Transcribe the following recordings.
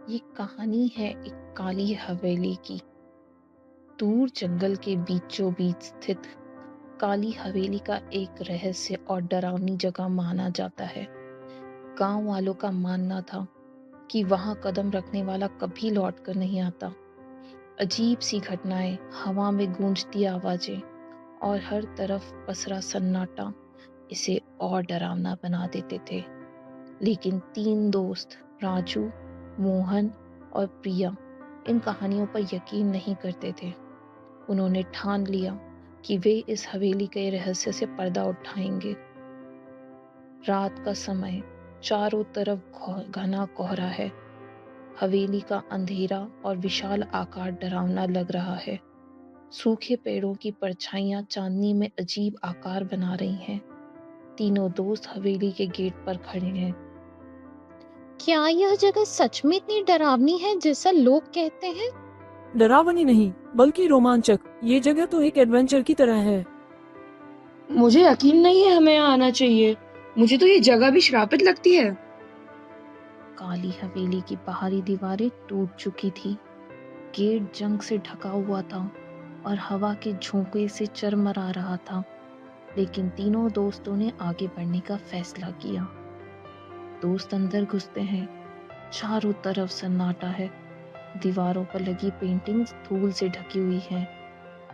ये कहानी है एक काली हवेली की। दूर जंगल के बीचों बीच स्थित काली हवेली का एक रहस्य और डरावनी जगह माना जाता है। गांव वालों का मानना था कि वहां कदम रखने वाला कभी लौट कर नहीं आता। अजीब सी घटनाएं, हवा में गूंजती आवाजें और हर तरफ पसरा सन्नाटा इसे और डरावना बना देते थे। लेकिन तीन दोस्त, राजू, मोहन और प्रिया, इन कहानियों पर यकीन नहीं करते थे। उन्होंने ठान लिया कि वे इस हवेली के रहस्य से पर्दा उठाएंगे। रात का समय, चारों तरफ घना कोहरा है। हवेली का अंधेरा और विशाल आकार डरावना लग रहा है। सूखे पेड़ों की परछाइयां चांदनी में अजीब आकार बना रही हैं। तीनों दोस्त हवेली के गेट पर खड़े हैं। क्या यह जगह सच में इतनी डरावनी है जैसा लोग कहते हैं? डरावनी नहीं, बल्कि रोमांचक। ये जगह तो एक एडवेंचर की तरह है। मुझे यकीन नहीं है हमें यहाँ आना चाहिए। मुझे तो ये जगह भी श्रापित लगती है। काली हवेली की बाहरी दीवारें टूट चुकी थी। गेट जंग से ढका हुआ था और हवा के झोंके से चरमरा रहा था। लेकिन तीनों दोस्तों ने आगे बढ़ने का फैसला किया। दोस्त अंदर घुसते हैं। चारों तरफ सन्नाटा है। दीवारों पर लगी पेंटिंग्स धूल से ढकी हुई हैं।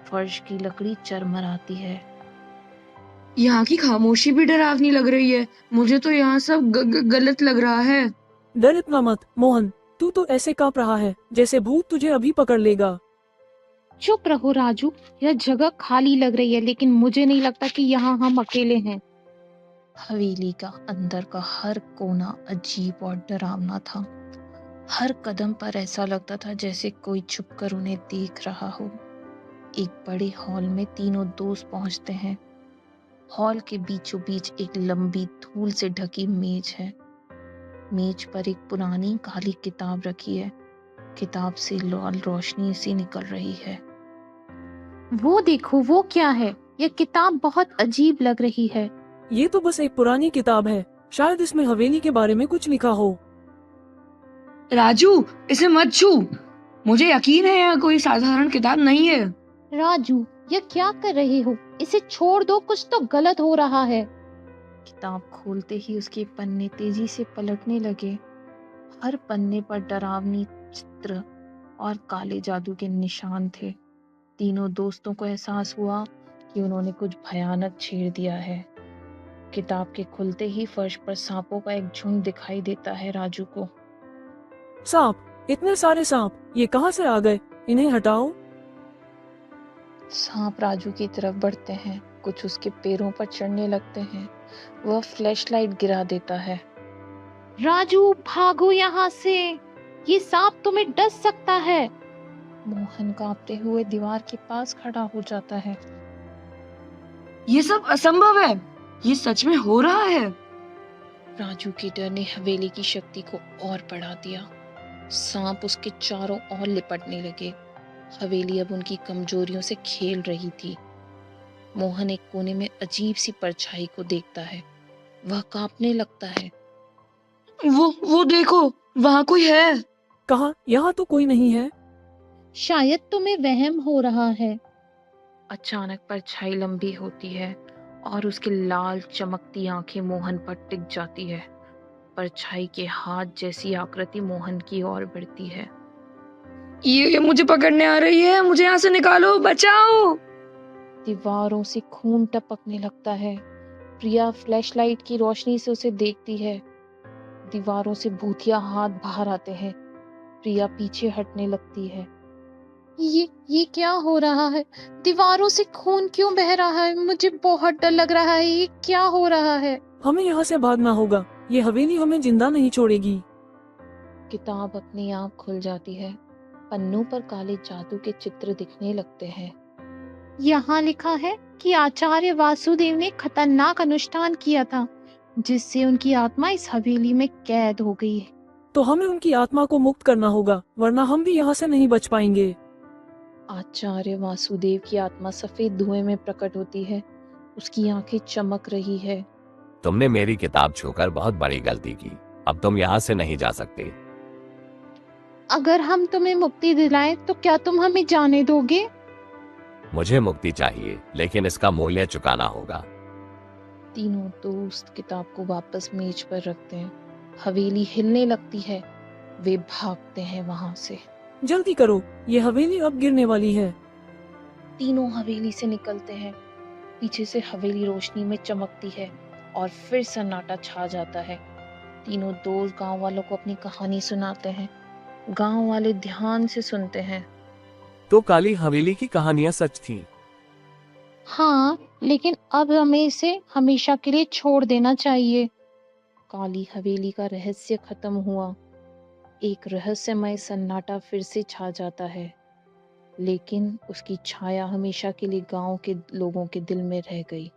फर्श की लकड़ी चरमराती है। यहाँ की खामोशी भी डरावनी लग रही है। मुझे तो यहाँ सब गलत लग रहा है। डर इतना मत मोहन, तू तो ऐसे कांप रहा है जैसे भूत तुझे अभी पकड़ लेगा। चुप रहो राजू, यह जगह खाली लग रही है, लेकिन मुझे नहीं लगता कि यहाँ हम अकेले हैं। हवेली का अंदर का हर कोना अजीब और डरावना था। हर कदम पर ऐसा लगता था जैसे कोई छुपकर उन्हें देख रहा हो। एक बड़े हॉल में तीनों दोस्त पहुंचते हैं। हॉल के बीचों बीच एक लंबी धूल से ढकी मेज है। मेज पर एक पुरानी काली किताब रखी है। किताब से लाल रोशनी सी निकल रही है। वो देखो, वो क्या है? यह किताब बहुत अजीब लग रही है। ये तो बस एक पुरानी किताब है। शायद इसमें हवेली के बारे में कुछ लिखा हो। राजू, इसे मत छू। मुझे यकीन है यहाँ कोई साधारण किताब नहीं है। राजू, यह क्या कर रहे हो? इसे छोड़ दो, कुछ तो गलत हो रहा है। किताब खोलते ही उसके पन्ने तेजी से पलटने लगे। हर पन्ने पर डरावनी चित्र और काले जादू के निशान थे। तीनों दोस्तों को एहसास हुआ कि उन्होंने कुछ भयानक छेड़ दिया है। किताब के खुलते ही फर्श पर सांपों का एक झुंड दिखाई देता है राजू को। सांप? इतने सारे सांप ये कहाँ से आ गए? इन्हें हटाओ। सांप राजू की तरफ बढ़ते हैं। कुछ उसके पैरों पर चढ़ने लगते हैं। वह फ्लैशलाइट गिरा देता है। राजू, भागो यहाँ से, ये सांप तुम्हें डस सकता है। मोहन कांपते हुए दीवार के पास खड़ा हो जाता है। ये सब असंभव है। ये सच में हो रहा है। राजू के डर ने हवेली की शक्ति को और बढ़ा दिया। सांप उसके चारों ओर लिपटने लगे। हवेली अब उनकी कमजोरियों से खेल रही थी। मोहन एक कोने में अजीब सी परछाई को देखता है। वह कांपने लगता है। वो देखो, वहाँ कोई है। कहाँ? यहाँ तो कोई नहीं है। शायद तुम्हें वहम हो रहा है। अचानक परछाई लंबी होती है और उसकी लाल चमकती आंखें मोहन पर टिक जाती है। परछाई के हाथ जैसी आकृति मोहन की ओर बढ़ती है। ये मुझे पकड़ने आ रही है। मुझे यहाँ से निकालो, बचाओ। दीवारों से खून टपकने लगता है। प्रिया फ्लैशलाइट की रोशनी से उसे देखती है। दीवारों से भूतिया हाथ बाहर आते हैं। प्रिया पीछे हटने लगती है। ये क्या हो रहा है? दीवारों से खून क्यों बह रहा है? मुझे बहुत डर लग रहा है। ये क्या हो रहा है? हमें यहाँ से भागना होगा। ये हवेली हमें जिंदा नहीं छोड़ेगी। किताब अपने आप खुल जाती है। पन्नों पर काले जादू के चित्र दिखने लगते हैं। यहाँ लिखा है कि आचार्य वासुदेव ने खतरनाक अनुष्ठान किया था, जिससे उनकी आत्मा इस हवेली में कैद हो गई है। तो हमें उनकी आत्मा को मुक्त करना होगा, वरना हम भी यहाँ से नहीं बच पाएंगे। आचार्य वासुदेव की आत्मा सफेद धुएं में प्रकट होती है। उसकी आंखें चमक रही है। तुमने मेरी किताब छूकर बहुत बड़ी गलती की। अब तुम यहाँ से नहीं जा सकते। अगर हम तुम्हें मुक्ति दिलाएं तो क्या तुम हमें जाने दोगे? मुझे मुक्ति चाहिए, लेकिन इसका मूल्य चुकाना होगा। तीनों दोस्त किताब को वापस मेज पर रखते हैं। हवेली हिलने लगती है। वे भागते हैं वहां से। जल्दी करो, ये हवेली अब गिरने वाली है। तीनों हवेली से निकलते हैं। पीछे से हवेली रोशनी में चमकती है और फिर सन्नाटा छा जाता है। तीनों दोस्त गांव वालों को अपनी कहानी सुनाते हैं। गांव वाले ध्यान से सुनते हैं। तो काली हवेली की कहानियां सच थीं। हाँ, लेकिन अब हमें इसे हमेशा के लिए छोड़ देना चाहिए। काली हवेली का रहस्य खत्म हुआ। एक रहस्यमय सन्नाटा फिर से छा जाता है, लेकिन उसकी छाया हमेशा के लिए गांव के लोगों के दिल में रह गई।